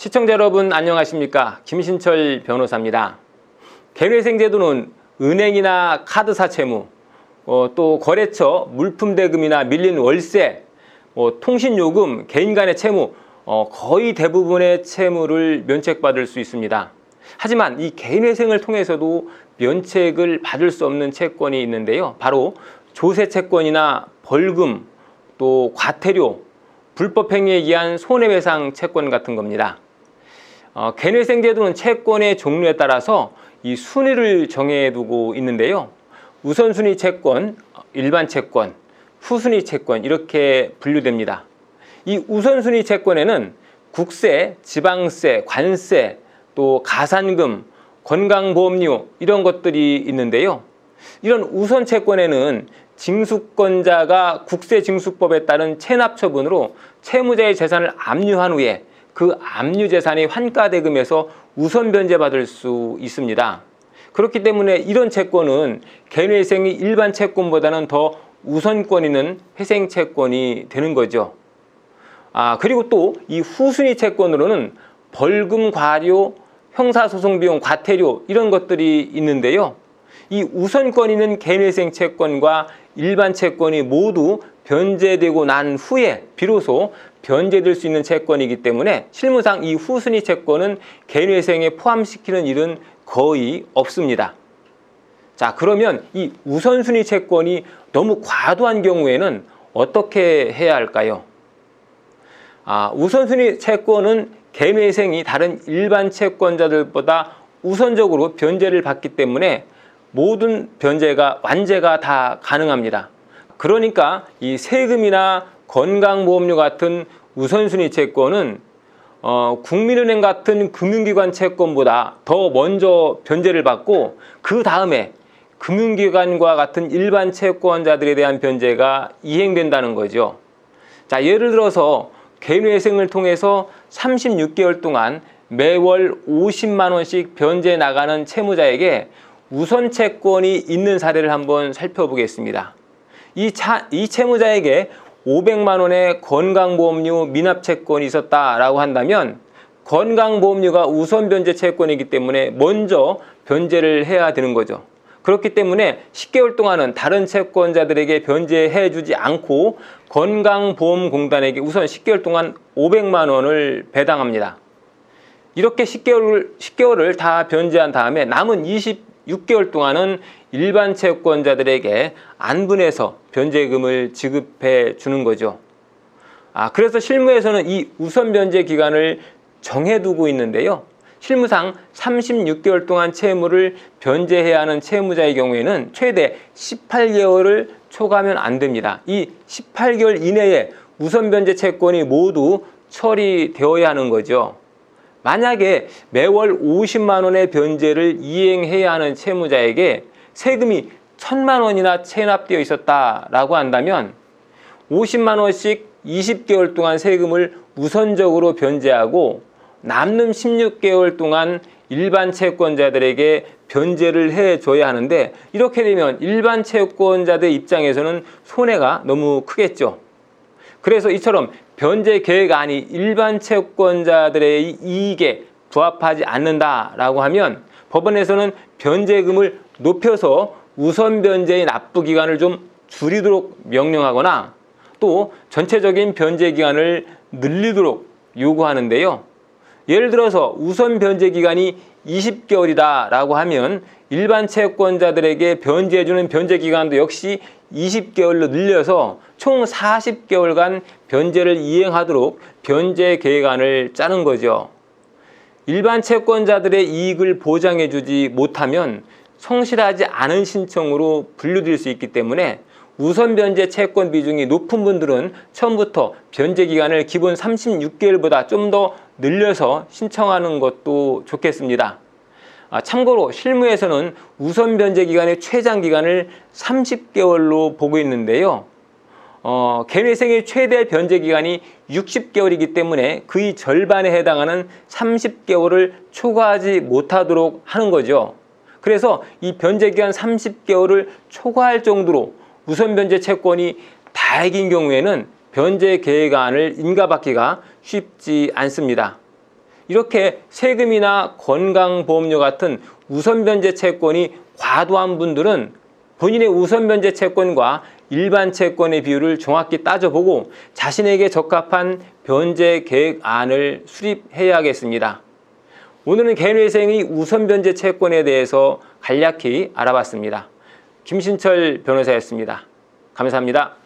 시청자 여러분 안녕하십니까? 김신철 변호사입니다. 개인회생제도는 은행이나 카드사 채무, 또 거래처 물품대금이나 밀린 월세, 통신요금, 개인 간의 채무, 거의 대부분의 채무를 면책받을 수 있습니다. 하지만 이 개인회생을 통해서도 면책을 받을 수 없는 채권이 있는데요. 바로 조세채권이나 벌금, 또 과태료, 불법행위에 의한 손해배상 채권 같은 겁니다. 개인회생제도는 채권의 종류에 따라서 이 순위를 정해두고 있는데요. 우선순위 채권, 일반 채권, 후순위 채권 이렇게 분류됩니다. 이 우선순위 채권에는 국세, 지방세, 관세, 또 가산금, 건강보험료 이런 것들이 있는데요. 이런 우선 채권에는 징수권자가 국세징수법에 따른 체납처분으로 채무자의 재산을 압류한 후에 그 압류 재산이 환가대금에서 우선 변제받을 수 있습니다. 그렇기 때문에 이런 채권은 개인회생이 일반 채권보다는 더 우선권 있는 회생채권이 되는 거죠. 그리고 또 이 후순위 채권으로는 벌금, 과료, 형사소송비용, 과태료 이런 것들이 있는데요. 이 우선권 있는 개인회생 채권과 일반 채권이 모두 변제되고 난 후에 비로소 변제될 수 있는 채권이기 때문에 실무상 이 후순위 채권은 개인회생에 포함시키는 일은 거의 없습니다. 자, 그러면 이 우선순위 채권이 너무 과도한 경우에는 어떻게 해야 할까요? 우선순위 채권은 개인회생이 다른 일반 채권자들보다 우선적으로 변제를 받기 때문에 모든 변제가 완제가 다 가능합니다. 그러니까 이 세금이나 건강보험료 같은 우선순위 채권은 국민은행 같은 금융기관 채권보다 더 먼저 변제를 받고 그 다음에 금융기관과 같은 일반 채권자들에 대한 변제가 이행된다는 거죠. 자, 예를 들어서 개인회생을 통해서 36개월 동안 매월 50만 원씩 변제 나가는 채무자에게 우선 채권이 있는 사례를 한번 살펴보겠습니다. 이 채무자에게 500만 원의 건강보험료 미납채권이 있었다라고 한다면 건강보험료가 우선 변제 채권이기 때문에 먼저 변제를 해야 되는 거죠. 그렇기 때문에 10개월 동안은 다른 채권자들에게 변제해 주지 않고 건강보험공단에게 우선 10개월 동안 500만 원을 배당합니다. 이렇게 10개월을 다 변제한 다음에 남은 26개월 동안은 일반 채권자들에게 안분해서 변제금을 지급해 주는 거죠. 그래서 실무에서는 이 우선 변제 기간을 정해두고 있는데요. 실무상 36개월 동안 채무를 변제해야 하는 채무자의 경우에는 최대 18개월을 초과하면 안 됩니다. 이 18개월 이내에 우선 변제 채권이 모두 처리되어야 하는 거죠. 만약에 매월 50만 원의 변제를 이행해야 하는 채무자에게 세금이 1000만 원이나 체납되어 있었다라고 한다면 50만 원씩 20개월 동안 세금을 우선적으로 변제하고 남는 16개월 동안 일반 채권자들에게 변제를 해줘야 하는데 이렇게 되면 일반 채권자들 입장에서는 손해가 너무 크겠죠. 그래서 이처럼 변제 계획안이 일반 채권자들의 이익에 부합하지 않는다라고 하면 법원에서는 변제금을 높여서 우선 변제의 납부 기간을 좀 줄이도록 명령하거나 또 전체적인 변제 기간을 늘리도록 요구하는데요. 예를 들어서 우선 변제 기간이 20개월이다라고 하면 일반 채권자들에게 변제해주는 변제 기간도 역시 20개월로 늘려서 총 40개월간 변제를 이행하도록 변제 계획안을 짜는 거죠. 일반 채권자들의 이익을 보장해주지 못하면 성실하지 않은 신청으로 분류될 수 있기 때문에 우선 변제 채권 비중이 높은 분들은 처음부터 변제 기간을 기본 36개월보다 좀 더 늘려서 신청하는 것도 좋겠습니다. 참고로 실무에서는 우선 변제 기간의 최장 기간을 30개월로 보고 있는데요. 개인회생의 최대 변제 기간이 60개월이기 때문에 그의 절반에 해당하는 30개월을 초과하지 못하도록 하는 거죠. 그래서 이 변제 기간 30개월을 초과할 정도로 우선 변제 채권이 다액인 경우에는 변제 계획안을 인가받기가 쉽지 않습니다. 이렇게 세금이나 건강보험료 같은 우선변제 채권이 과도한 분들은 본인의 우선변제 채권과 일반 채권의 비율을 정확히 따져보고 자신에게 적합한 변제 계획안을 수립해야겠습니다. 오늘은 개인회생의 우선변제 채권에 대해서 간략히 알아봤습니다. 김신철 변호사였습니다. 감사합니다.